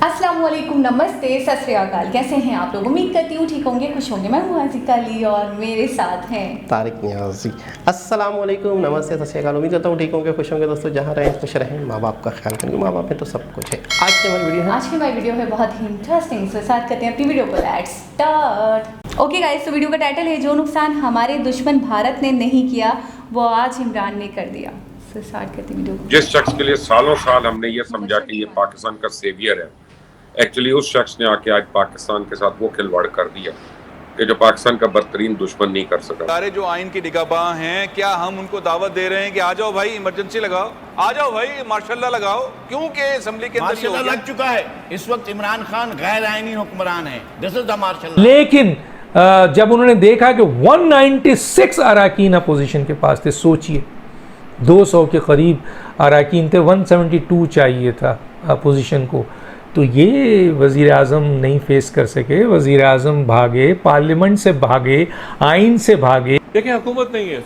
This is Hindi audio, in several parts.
अस्सलाम वालेकुम, नमस्ते, सत श्री अकाल। कैसे हैं आप लोग? उम्मीद करती हूँ ठीक होंगे, खुश होंगे। मैं हूँ आज़िका अली और मेरे साथ हैं तारिक नियाज़ी। अस्सलाम वालेकुम, नमस्ते, सत श्री अकाल। उम्मीद करता हूँ ठीक होंगे, खुश होंगे। दोस्तों जहाँ रहें खुश रहें, माँ बाप का ख्याल करेंगे। माँ बाप में तो सब कुछ है। आज की हमारी वीडियो है बहुत ही इंटरेस्टिंग। सो स्टार्ट करते हैं अपनी वीडियो को। Let's start. ओके गाइस, तो वीडियो का टाइटल है जो नुकसान हमारे दुश्मन भारत ने नहीं किया वो आज इमरान ने कर दिया। सो स्टार्ट करते हैं वीडियो। जिस शख्स के लिए सालों साल हमने ये समझा कि ये पाकिस्तान का सेवियर है, एक्चुअली उस शख्स ने आके आज पाकिस्तान के साथ वो खिलवाड़ कर दिया कि जो पाकिस्तान का बदतरीन दुश्मन नहीं कर सका। सारे जो आइन की निगाहबां हैं, क्या हम उनको दावत दे रहे हैं कि आ जाओ भाई, इमरजेंसी लगाओ, आ जाओ भाई, मार्शल लगाओ? क्योंकि असेंबली के अंदर ये लग चुका है। इस वक्त इमरान खान गैर आईनी हुक्मरान है। This is the martial. लेकिन जब उन्होंने देखा कि 196 अराकीन अपोजिशन के पास थे, सोचिए 200 के करीब अराकीन थे, 172 चाहिए था अपोजिशन को, तो ये वज़ीर आज़म नहीं फेस कर सके। वज़ीर आज़म भागे, पार्लियामेंट से भागे, आइन से भागे। देखिए, हुकूमत नहीं है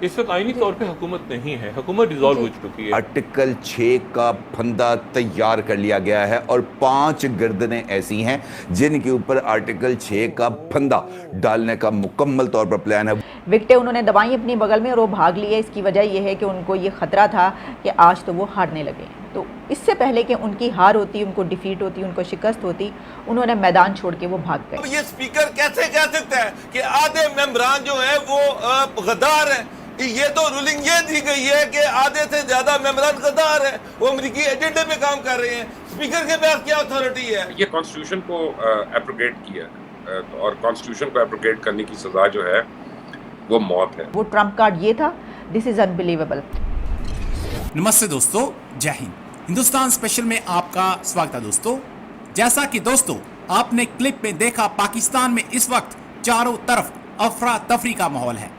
इस वक्त आईनी तौर पे हुकूमत नहीं है, हुकूमत डिसॉल्व हो चुकी है। आर्टिकल 6 का फंदा तैयार कर लिया गया है और 5 गर्दनें ऐसी हैं जिनके ऊपर आर्टिकल 6 का फंदा डालने का मुकम्मल तौर पर प्लान है। विकटें उन्होंने दबाई अपनी बगल में और वो भाग लिए। इसकी वजह यह है कि उनको ये ख़तरा था कि आज तो वो हारने लगे। तो इससे पहले कि उनकी हार होती, उनको डिफीट होती, उनको शिकस्त होती, उन्होंने मैदान छोड़ के वो भाग गए। अब ये स्पीकर कैसे कह सकता है कि आधे मेंबरान जो है वो गद्दार है? ये तो रूलिंग ये दी गई है कि आधे से ज्यादा मेंबरान गद्दार है, वो अमेरिकी एजेंडे पे काम कर रहे हैं। स्पीकर के पास क्या अथॉरिटी है? ये कॉन्स्टिट्यूशन को एब्रोगेट किया और कॉन्स्टिट्यूशन को एब्रोगेट करने की सजा जो है वो मौत है। वो ट्रम्प कार्ड ये था। This is unbelievable. नमस्ते दोस्तों, जय हिंद। हिंदुस्तान स्पेशल में आपका स्वागत है दोस्तों। जैसा कि दोस्तों आपने क्लिप में देखा, पाकिस्तान में इस वक्त चारों तरफ अफरा तफरी का माहौल है।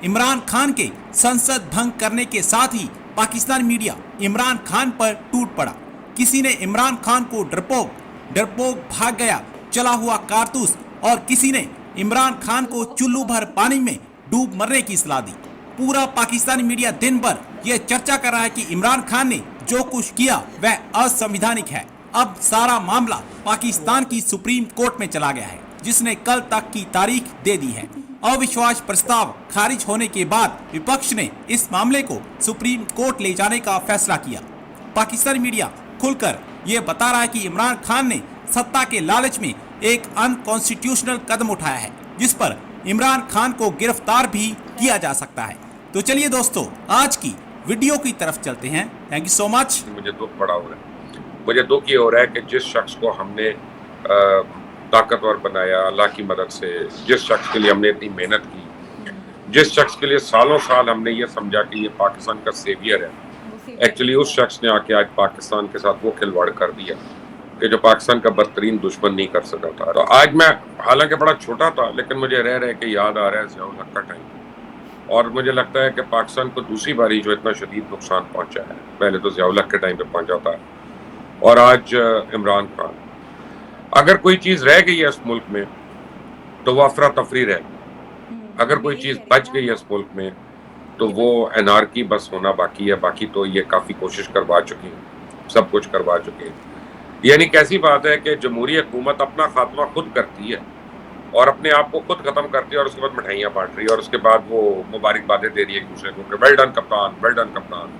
इमरान खान के संसद भंग करने के साथ ही पाकिस्तान मीडिया इमरान खान पर टूट पड़ा। किसी ने इमरान खान को डरपोक भाग गया चला हुआ कारतूस, और किसी ने इमरान खान को चुल्लू भर पानी में डूब मरने की सलाह दी। पूरा पाकिस्तानी मीडिया दिन भर ये चर्चा कर रहा है कि इमरान खान ने जो कुछ किया वह असंवैधानिक है। अब सारा मामला पाकिस्तान की सुप्रीम कोर्ट में चला गया है, जिसने कल तक की तारीख दे दी है। अविश्वास प्रस्ताव खारिज होने के बाद विपक्ष ने इस मामले को सुप्रीम कोर्ट ले जाने का फैसला किया। पाकिस्तानी मीडिया खुलकर ये बता रहा है कि इमरान खान ने सत्ता के लालच में एक अनकॉन्स्टिट्यूशनल कदम उठाया है, जिस पर इमरान खान को गिरफ्तार भी किया जा सकता है। तो चलिए दोस्तों, आज की वीडियो की तरफ चलते हैं। Thank you so much. मुझे दुख बड़ा हो रहा है। मुझे दुख ये हो रहा है कि जिस शख्स को हमने ताकतवर बनाया अल्लाह की मदद से, जिस शख्स के लिए हमने इतनी मेहनत की, जिस शख्स के लिए सालों साल हमने ये समझा कि ये पाकिस्तान का सेवियर है, एक्चुअली उस शख्स ने आके आज पाकिस्तान के साथ वो खिलवाड़ कर दिया कि जो पाकिस्तान का बदतरीन दुश्मन नहीं कर सका था। तो आज मैं, हालांकि बड़ा छोटा था, लेकिन मुझे रह रहे के याद आ रहा है ज़ियाउल हक का टाइम, और मुझे लगता है कि पाकिस्तान को दूसरी बारी जो इतना शदीद नुकसान पहुंचा है, पहले तो ज़ियाउल हक के टाइम पे पहुंचा था और आज इमरान खान। अगर कोई चीज़ रह गई है इस मुल्क में तो वो अफरा तफरी रह गई। अगर कोई चीज़ बच गई है इस मुल्क में तो वो एनार्की बस होना बाकी है। बाकी तो ये काफ़ी कोशिश करवा चुकी है, सब कुछ करवा चुके हैं। यानी कैसी बात है कि जमहूरी हुकूमत अपना खात्मा खुद करती है और अपने आप को खुद ख़त्म करती है, और उसके बाद मिठाइयाँ बांट रही है, और उसके बाद वो मुबारकबादें दे रही है एक दूसरे को कि वेल डन कप्तान, वेल डन कप्तान।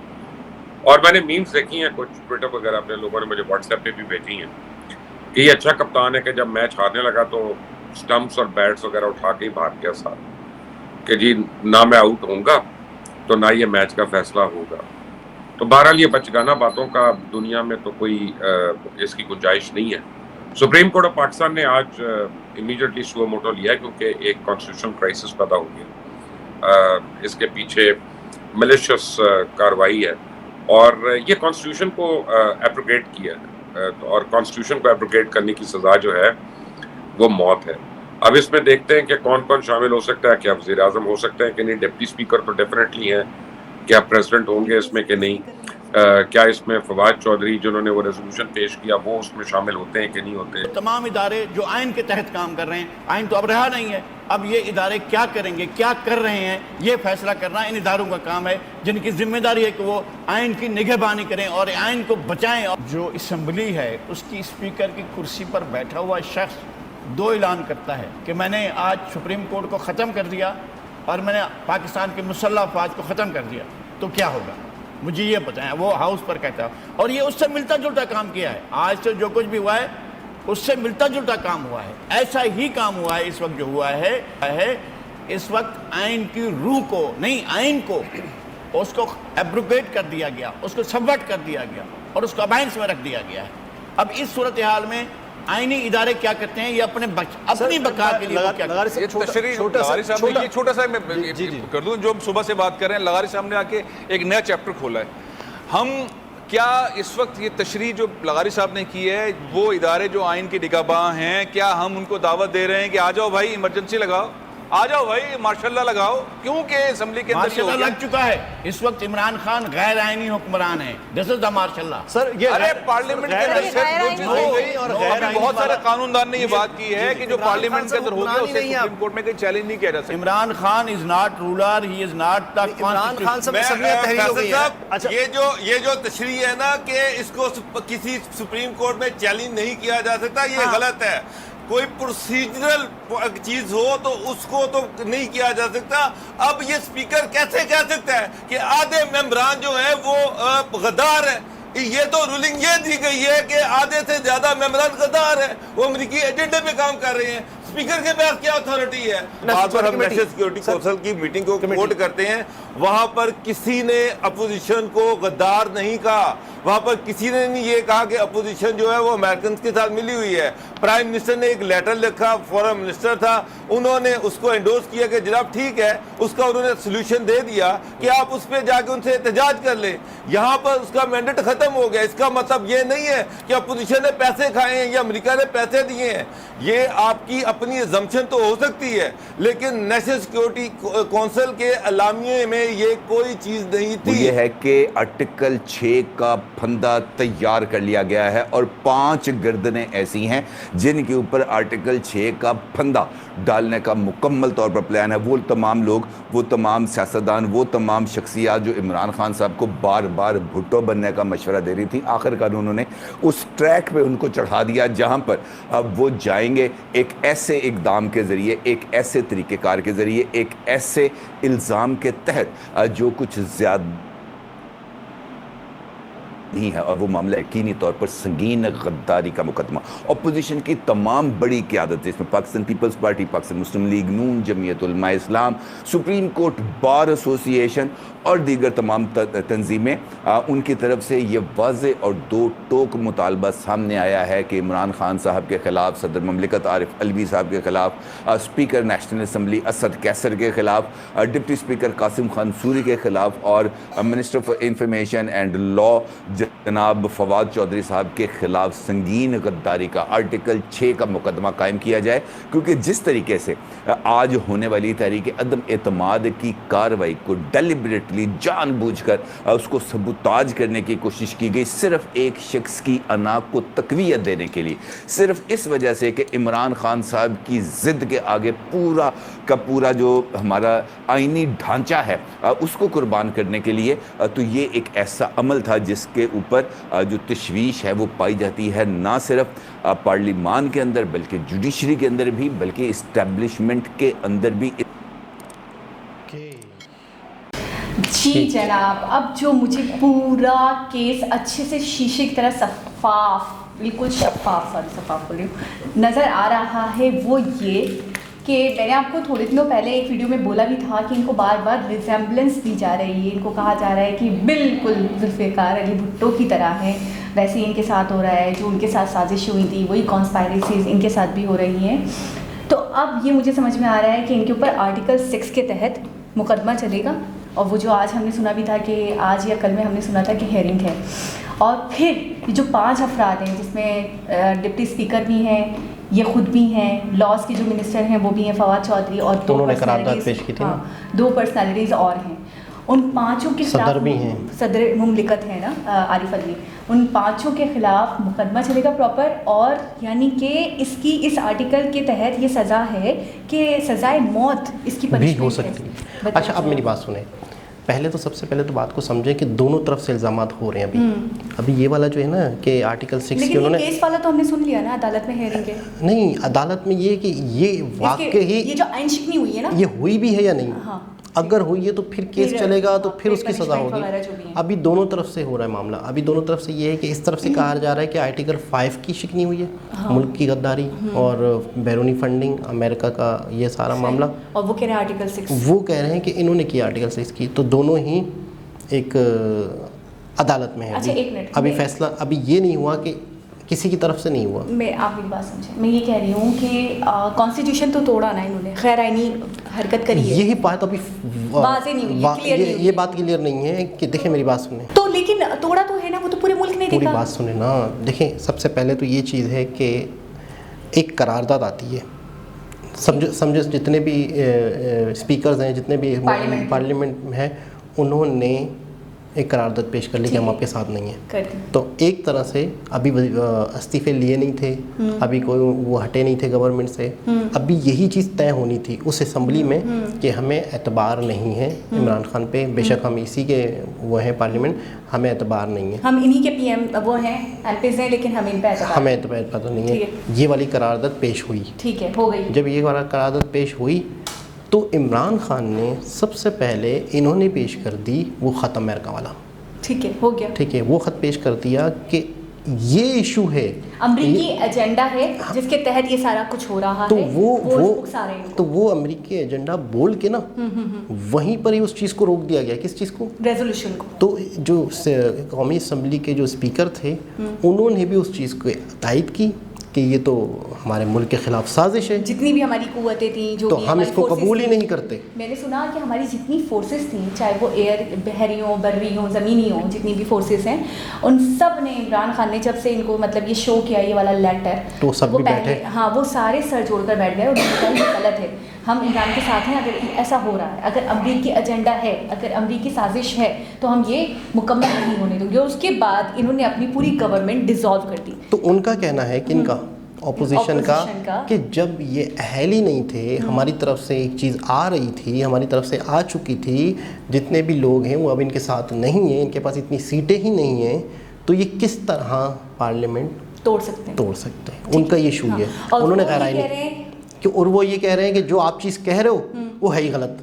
और मैंने मीम्स देखी हैं, कुछ ट्विटर वगैरह अपने लोगों ने मुझे व्हाट्सएप पे भी भेजी हैं कि ये अच्छा कप्तान है कि जब मैच हारने लगा तो स्टंप्स और बैट्स वगैरह उठा के ही भाग गया साथ, कि जी ना मैं आउट होऊंगा तो ना ये मैच का फैसला होगा। तो बहरहाल ये बचगाना बातों का दुनिया में तो कोई इसकी गुंजाइश नहीं है। सुप्रीम कोर्ट ऑफ पाकिस्तान ने आज इमीडिएटली सुओ मोटो लिया क्योंकि एक कॉन्स्टिट्यूशन क्राइसिस पैदा हो गया। इसके पीछे मलिशियस कार्रवाई है और ये कॉन्स्टिट्यूशन को एब्रोगेट किया है, और कॉन्स्टिट्यूशन को एब्रोगेट करने की सजा जो है वो मौत है। अब इसमें देखते हैं कि कौन कौन शामिल हो सकता है। क्या वज़ीर आज़म हो सकते हैं कि नहीं? डिप्टी स्पीकर तो डेफिनेटली हैं। क्या प्रेसिडेंट होंगे इसमें कि नहीं? क्या इसमें फवाद चौधरी जिन्होंने वो रेजोल्यूशन पेश किया वो उसमें शामिल होते हैं कि नहीं होते? तमाम इदारे जो आइन के तहत काम कर रहे हैं, आइन तो अब रहा नहीं है, अब ये इदारे क्या करेंगे, क्या कर रहे हैं, ये फैसला करना इन इदारों का काम है, जिनकी जिम्मेदारी है कि वो आइन की निगहबानी करें और आइन को बचाएं। जो असम्बली है उसकी स्पीकर की कुर्सी पर बैठा हुआ शख्स दो ऐलान करता है कि मैंने आज सुप्रीम कोर्ट को ख़त्म कर दिया और मैंने पाकिस्तान के मुसल्लह अफवाज को ख़त्म कर दिया, तो क्या होगा मुझे ये बताएं। वो हाउस पर कहता है, और ये उससे मिलता जुलता काम किया है। आज से जो कुछ भी हुआ है उससे मिलता जुलता काम हुआ है। ऐसा ही काम हुआ है इस वक्त जो हुआ है इस वक्त आइन की रूह को नहीं, आइन को उसको एब्रोगेट कर दिया गया, उसको सबवर्ट कर दिया गया और उसको अबाइंस में रख दिया गया है। अब इस सूरत हाल में आईनी इदारे क्या करते हैं, ये अपनी बका के लिए छोटा सा मैं कर दूं, जो हम सुबह से बात कर रहे हैं, लगारी साहब ने आके एक नया चैप्टर खोला है। हम क्या इस वक्त ये तशरीह जो लगारी साहब ने की है, वो इदारे जो आइन के निगाहबान हैं, क्या हम उनको दावत दे रहे हैं कि आ जाओ भाई इमरजेंसी लगाओ, आ जाओ भाई मार्शल्ला लगाओ, क्योंकि असेंबली के अंदर मार्शल्ला लग चुका है। इस वक्त इमरान खान गैर आईनी हुक्मरान है, दिस इज द मार्शल्ला। सर ये अरे पार्लियामेंट के अंदर और बहुत सारे कानूनदान ने ये बात की है कि जो पार्लियामेंट के अंदर हो गया उसे सुप्रीम कोर्ट में कोई चैलेंज नहीं किया जा सकता। Imran Khan is not ruler, he is not the Imran Khan से ये जो तशरीह है ना कि इसको किसी सुप्रीम कोर्ट में चैलेंज नहीं किया जा सकता, ये गलत है। कोई प्रोसीजरल चीज हो तो उसको तो नहीं किया जा सकता। अब ये स्पीकर कैसे कह सकता है कि आधे मेंबरान जो है वो गद्दार है। ये तो रूलिंग ये दी गई है कि आधे से ज्यादा मेंबरान गद्दार है, वो अमेरिकी एजेंडे पे काम कर रहे हैं। स्पीकर के पास क्या अथॉरिटी है? बार बार हम नेशनल सिक्योरिटी काउंसिल की मीटिंग को कोट करते हैं, वहां पर किसी ने अपोजिशन को गद्दार नहीं कहा, वहां पर किसी ने नहीं ये कहा कि अपोजिशन जो है वो अमेरिकन के साथ मिली हुई है। प्राइम मिनिस्टर ने एक लेटर लिखा, फॉरेन मिनिस्टर था, उन्होंने उसको एंडोर्स किया कि जनाब ठीक है, उसका उन्होंने सोल्यूशन दे दिया कि आप उस पर जाके उनसे एहतजाज कर ले। यहाँ पर उसका मैंडेट खत्म हो गया। इसका मतलब ये नहीं है कि अपोजिशन ने पैसे खाए हैं या अमेरिका ने पैसे दिए हैं। ये आपकी अपनी अजम्पशन तो हो सकती है, लेकिन नेशनल सिक्योरिटी काउंसिल के अलामिये में ये कोई चीज नहीं थी। ये है कि आर्टिकल 6 का फंदा तैयार कर लिया गया है और 5 गर्दनें ऐसी हैं जिनके ऊपर आर्टिकल 6 का फंदा डालने का मुकम्मल तौर पर प्लान है। वो तमाम लोग, वो तमाम सियासतदान, वो तमाम शख्सियात जो इमरान खान साहब को बार बार भुट्टो बनने का मशवरा दे रही थी, आखिरकार उन्होंने उस ट्रैक पे उनको चढ़ा दिया जहां पर अब वो जाएंगे एक ऐसे इकदाम के ज़रिए, एक ऐसे तरीक़ेकार के ज़रिए, एक ऐसे इल्ज़ाम के तहत जो कुछ ज़्यादा नहीं है, और वो मामला यकीनी तौर पर संगीन गद्दारी का मुकदमा। अपोजिशन की तमाम बड़ी क़यादत, जिसमें पाकिस्तान पीपल्स पार्टी, पाकिस्तान मुस्लिम लीग नून, जमीयत उलमा इस्लाम, सुप्रीम कोर्ट बार एसोसिएशन और दीगर तमाम तंजीमें, उनकी तरफ से ये वाज़े और दो टोक मुतालबा सामने आया है कि इमरान खान साहब के ख़िलाफ़, सदर ममलिकत आरिफ अलवी साहब के ख़िलाफ़, speaker national assembly Asad Qaiser के ख़िलाफ़, डिप्टी स्पीकर कासिम खान सूरी के ख़िलाफ़ और minister for information and law जनाब फवाद चौधरी साहब के ख़िलाफ़ संगीन गद्दारी का आर्टिकल 6 का मुकदमा कायम किया जाए। क्योंकि जिस तरीके से आज होने वाली तहरीक अदम एतमाद की कार्रवाई को डेलिबरेटली जानबूझकर उसको सबूताज करने की कोशिश की गई, सिर्फ एक शख्स की अना को तकवीयत देने के लिए, सिर्फ इस वजह से कि इमरान खान साहब की ज़िद के आगे पूरा का पूरा जो हमारा आइनी ढांचा है उसको कुर्बान करने के लिए, तो ये एक ऐसा अमल था जिसके ऊपर जो तशवीश है वो पाई जाती है, ना सिर्फ पार्लियामान के अंदर बल्कि जुडिशरी के अंदर भी, बल्कि इस्टेब्लिशमेंट के अंदर भी। जी जनाब, अब जो मुझे पूरा केस अच्छे से शीशे की तरह शफाफ, बिल्कुल शफाफ बोल रही हूँ, नज़र आ रहा है, वो ये कि मैंने आपको थोड़े दिनों पहले एक वीडियो में बोला भी था कि इनको बार बार रिजेम्बलेंस दी जा रही है, इनको कहा जा रहा है कि बिल्कुल जुल्फ़िकार अली भुट्टो की तरह है, वैसे ही इनके साथ हो रहा है, जो उनके साथ साजिश हुई थी वही कॉन्स्पायरेसीज इनके साथ भी हो रही हैं। तो अब ये मुझे समझ में आ रहा है कि इनके ऊपर आर्टिकल 6 के तहत मुकदमा चलेगा, और वो जो आज हमने सुना भी था कि आज या कल में हमने सुना था कि हेयरिंग है, और फिर जो 5 अफराद हैं जिसमें डिप्टी स्पीकर भी हैं, ये खुद भी हैं, लॉज के जो मिनिस्टर हैं वो भी हैं फवाद चौधरी, और 2 पर्सनैलिटीज़ और हैं। उन 5 के सदर भी हैं, सदर मुमलिकत है ना आरिफ अलवी, उन 5 के खिलाफ मुकदमा चलेगा प्रॉपर, और यानी कि इसकी इस आर्टिकल के तहत ये सज़ा है कि सज़ाए मौत इसकी भी पनिशमेंट हो सकती है। अच्छा, अब मेरी बात सुने, पहले तो सबसे पहले तो बात को समझें कि दोनों तरफ से इल्ज़ामात हो रहे हैं अभी ये वाला जो है ना कि आर्टिकल 6 के उन्होंने, केस वाला तो हमने सुन लिया ना अदालत में हेयरिंग के। नहीं, अदालत में ये कि ये वाकई ही ये जो आइन शिकनी हुई है ना, ये हुई भी है या नहीं, हाँ, अगर हुई है तो फिर केस चलेगा, तो फिर उसकी सज़ा punishment वगैरह जो भी होगी। हैं। अभी दोनों तरफ से हो रहा है मामला। अभी दोनों तरफ से ये है कि इस तरफ से कहा जा रहा है कि आर्टिकल 5 की शिकनी हुई है, मुल्क की गद्दारी और बैरूनी फंडिंग, अमेरिका का ये सारा मामला, और वो कह रहे हैं आर्टिकल 6, वो कह रहे हैं कि इन्होंने किया आर्टिकल 6 की। तो दोनों ही एक अदालत में है। अच्छा, एक मिनट, अभी फैसला अभी ये नहीं हुआ कि किसी की तरफ से नहीं हुआ। मैं आप मेरी बात समझें, मैं ये कह रही हूँ कि कॉन्स्टिट्यूशन तो तोड़ा ना इन्होंने, खैर आईनी हरकत करी है, यही बात अभी वाज़ेह नहीं हुई है, क्लियर नहीं हुई ये बात क्लियर नहीं है कि देखें मेरी बात सुने तो, लेकिन तोड़ा तो है ना, वो तो पूरे मुल्क ने पूरी देखा। बात सुने ना। देखें, सबसे पहले तो ये चीज़ है कि एक करारदाद आती है, समझो जितने भी स्पीकर्स हैं, जितने भी पार्लियामेंट में हैं, उन्होंने एक करारदाद पेश कर ली कि हम आपके साथ नहीं हैं। तो एक तरह से अभी इस्तीफे लिए नहीं थे, अभी कोई वो हटे नहीं थे गवर्नमेंट से, अभी यही चीज़ तय होनी थी उस असम्बली में कि हमें एतबार नहीं है इमरान खान पे, बेशक हम इसी के वो हैं पार्लियामेंट, हमें एतबार नहीं है, हम इन्हीं के पीएम वो हैं, एमपीज़ हैं, लेकिन हम इन पे हमें एतबार नहीं है। ये वाली करारदाद पेश हुई, ठीक है, हो गई। जब ये वाला करारदाद पेश हुई तो इमरान खान ने सबसे पहले इन्होंने पेश कर दी वो ख़त अमेरिका वाला, ठीक है, हो गया, ठीक है, वो ख़त पेश कर दिया कि ये इशू है, अमरीकी एजेंडा है जिसके तहत ये सारा कुछ हो रहा तो है, वो अमरीकी एजेंडा बोल के ना वहीं पर ही उस चीज़ को रोक दिया गया। किस चीज़ को? रेजोल्यूशन को। तो जो कौमी असम्बली के जो स्पीकर थे उन्होंने भी उस चीज़ को तायद की कि ये तो हमारे मुल्क के ख़िलाफ़ साजिश है, जितनी भी हमारी कुव्वतें थी, जो तो हम इसको कबूल ही नहीं करते। मैंने सुना कि हमारी जितनी फोर्सेस थी, चाहे वो एयर, बहरी हो, बर्री हो, ज़मीनी हो, जितनी भी फोर्सेस हैं, उन सब ने इमरान खान ने जब से इनको मतलब ये शो किया ये वाला लेटर, तो सब भी बैठे, हाँ, वो सारे सर जोड़कर बैठ गए और ये गलत है, हम इमरान के साथ हैं, अगर ऐसा हो रहा है, अगर अमरीकी एजेंडा है, अगर अमरीकी साजिश है, तो हम ये मुकम्मल नहीं होने देंगे। और उसके बाद इन्होंने अपनी पूरी गवर्नमेंट डिसॉल्व कर दी। तो उनका कहना है कि इनका ऑपोजिशन का कि जब ये अहल ही नहीं थे, हमारी तरफ से एक चीज़ आ रही थी, हमारी तरफ से आ चुकी थी, जितने भी लोग हैं वो अब इनके साथ नहीं हैं, इनके पास इतनी सीटें ही नहीं हैं, तो ये किस तरह पार्लियामेंट तोड़ सकते हैं। उनका ये इशू है। उन्होंने कह रहा है कि, और वो ये कह रहे हैं कि जो आप चीज़ कह रहे हो वो है ही गलत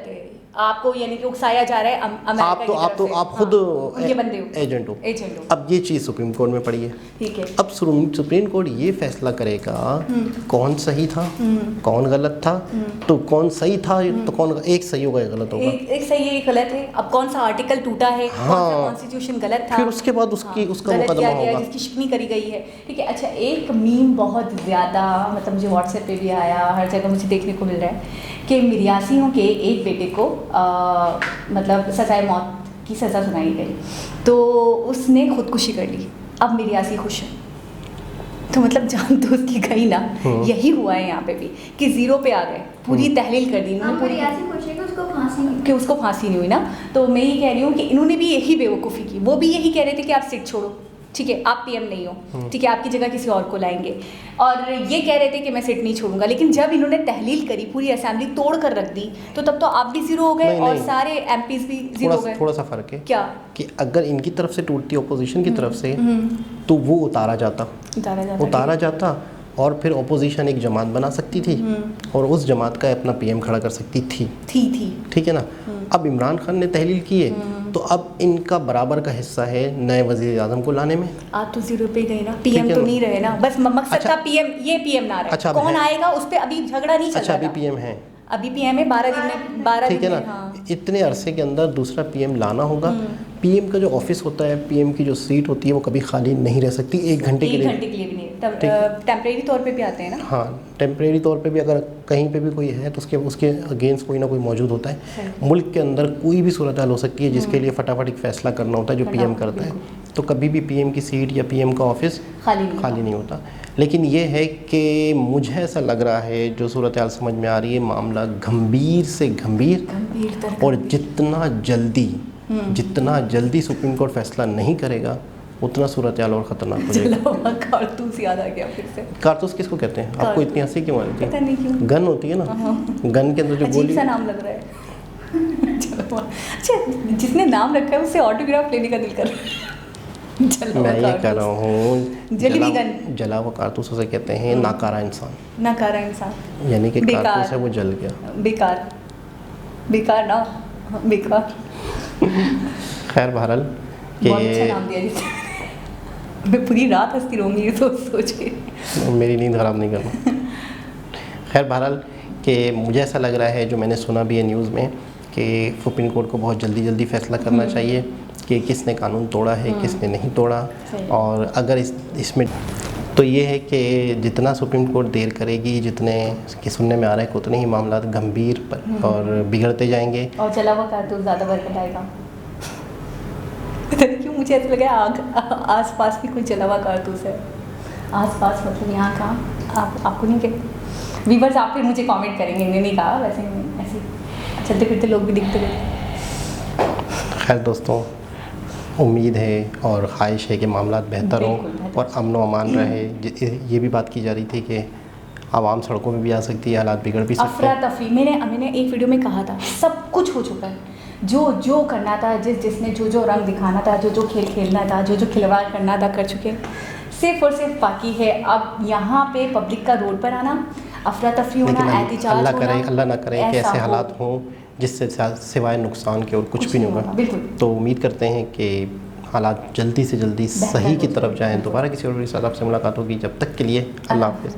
है, आपको यानी कि उकसाया जा रहा है अमेरिका की तरफ से। आप खुद उनके बंदे हो, एजेंट हो। अब ये चीज़ सुप्रीम कोर्ट में पड़ी है, ठीक है। अब सुप्रीम कोर्ट ये फैसला करेगा कौन सही था, कौन गलत था। तो कौन सही था तो कौन, एक सही होगा, एक गलत होगा, एक सही है, एक गलत है। अब कौन सा आर्टिकल टूटा है, कौन सा कॉन्स्टिट्यूशन गलत था, फिर उसके बाद उसका मुकदमा होगा, जिसकी शिकनी करी गई है, ठीक है। अच्छा, एक मीम बहुत ज़्यादा मतलब मुझे व्हाट्सएप पे भी आया, हर जगह मुझे देखने को मिल रहा है कि मिर्यासियों के एक बेटे को मतलब सजाए मौत की सज़ा सुनाई गई, तो उसने खुदकुशी कर ली। अब मिर्यासी खुश है, तो मतलब जान तो उसकी गई ना। यही हुआ है यहाँ पे भी कि ज़ीरो पे आ गए, पूरी तहलील कर दी इन्होंने, पूरी कि उसको फांसी नहीं हुई ना। तो मैं ये कह रही हूँ कि इन्होंने भी यही बेवकूफ़ी की, वो भी यही कह रहे थे कि आप सीट छोड़ो, ठीक है, आप पीएम नहीं हो, ठीक है, आपकी जगह किसी और को लाएंगे, और ये कह रहे थे कि मैं सीट नहीं छोड़ूंगा। लेकिन जब इन्होंने तहलील करी, पूरी असेंबली तोड़ कर रख दी, तो तब तो आप भी ज़ीरो हो गए और सारे एमपीज भी ज़ीरो हो गए। थोड़ा सा फ़र्क है क्या कि अगर इनकी तरफ से टूटती अपोजिशन की तरफ से तो वो उतारा जाता और फिर अपोजिशन एक जमात बना सकती थी और उस जमात का अपना पीएम खड़ा कर सकती थी, ठीक है ना। अब इमरान खान ने तहलील की है, तो अब इनका बराबर का हिस्सा है नए वज़ीर आज़म को लाने में। आप तो ज़ीरो पे गए ना, पीएम तो नहीं रहे ना, बस मकसद था पीएम, ये पीएम ना रहे। अच्छा, कौन आएगा उस पर अभी झगड़ा नहीं चल रहा। अच्छा, अभी पीएम है, अभी पीएम है, 12 दिन में, 12 ठीक है ना। हाँ। इतने अरसे के अंदर दूसरा पीएम लाना होगा। पीएम का जो ऑफिस होता है, पीएम की जो सीट होती है, वो कभी खाली नहीं रह सकती 1 घंटे के लिए भी नहीं, टेम्परेरी तौर पे भी आते हैं ना। हाँ, टेम्परेरी तौर पे भी अगर कहीं पे भी कोई है तो उसके अगेंस्ट कोई ना कोई मौजूद होता है। मुल्क के अंदर कोई भी सूरत हाल हो सकती है जिसके लिए फटाफट एक फैसला करना होता है, जो पीएम करता है। तो कभी भी पीएम की सीट या पीएम का ऑफिस खाली नहीं होता। लेकिन ये है कि मुझे ऐसा लग रहा है, जो सूरत हाल समझ में आ रही है, मामला गंभीर से गंभीर, और जितना जल्दी सुप्रीम कोर्ट फैसला नहीं करेगा उतना सूरत हाल और ख़तरनाक हो जाएगी। जला हुआ कारतूस याद आ गया फिर से। कारतूस किसको कहते हैं? आपको इतनी हंसी क्यों आ रही थी? पता नहीं क्यों। गन होती है ना, गन के अंदर जो अजीब गोली। सा नाम लग रहा है। चलो, अच्छा जिसने नाम रखा है उससे ऑटोग्राफ लेने का दिल कर रहा है। मैं ये कह रहा हूँ, जली हुई गन। जला हुआ कारतूस उसे कहते हैं नाकारा इंसान, नाकारा इंसान, यानी कि बेकार। कारतूस है वो जल गया। बेकार, बेकार ना, बेकार। खैर बहरहाल बहुत अच्छा नाम दिया जिसने। मैं पूरी रात हंसती रहूँगी ये सोच के। मेरी नींद खराब नहीं करना। खैर बहरहाल कि मुझे ऐसा लग रहा है, जो मैंने सुना भी है न्यूज़ में, कि सुप्रीम कोर्ट को बहुत जल्दी जल्दी फैसला करना चाहिए कि किसने कानून तोड़ा है, किसने नहीं तोड़ा। और अगर इसमें तो ये है कि जितना सुप्रीम कोर्ट देर करेगी, जितने कि सुनने में आ रहा है कि उतने ही मामला गंभीर और बिगड़ते जाएंगे। और जला हुआ कारतूस ज़्यादा बरकत आएगा। पता नहीं क्यों मुझे ऐसा लगा आस पास भी कोई जला हुआ कारतूस है। आस पास मतलब यहाँ कहाँ, आपको नहीं कहते? व्यूअर्स आप फिर मुझे कमेंट करेंगे, इन्होंने नहीं कहा, वैसे ऐसे चलते फिरते लोग भी दिखते रहते। खैर दोस्तों, उम्मीद है और ख्वाहिश है कि मामला बेहतर हो और अमन व अमान रहे। ये भी बात की जा रही थी कि आवाम सड़कों में भी आ सकती है, हालात बिगड़ भी सकते हैं। अफरा तफरी, मैंने एक वीडियो में कहा था, सब कुछ हो चुका है। जो करना था, जिसने जो रंग दिखाना था, जो खेल खेलना था, जो खिलवाड़ करना था, कर चुके। सिर्फ और सिर्फ बाकी है अब यहाँ पे पब्लिक का रोड पर आना, अफरा तफरी होना, एहतिजाज होना। अल्लाह ना करे कि ऐसे हालात हों जिससे सिवाय नुकसान के और कुछ भी नहीं होगा। तो उम्मीद करते हैं कि हालात जल्दी से जल्दी सही की तरफ जाएं। दोबारा किसी और के साथ आपसे मुलाकात होगी, जब तक के लिए अल्लाह हाफ़िज़।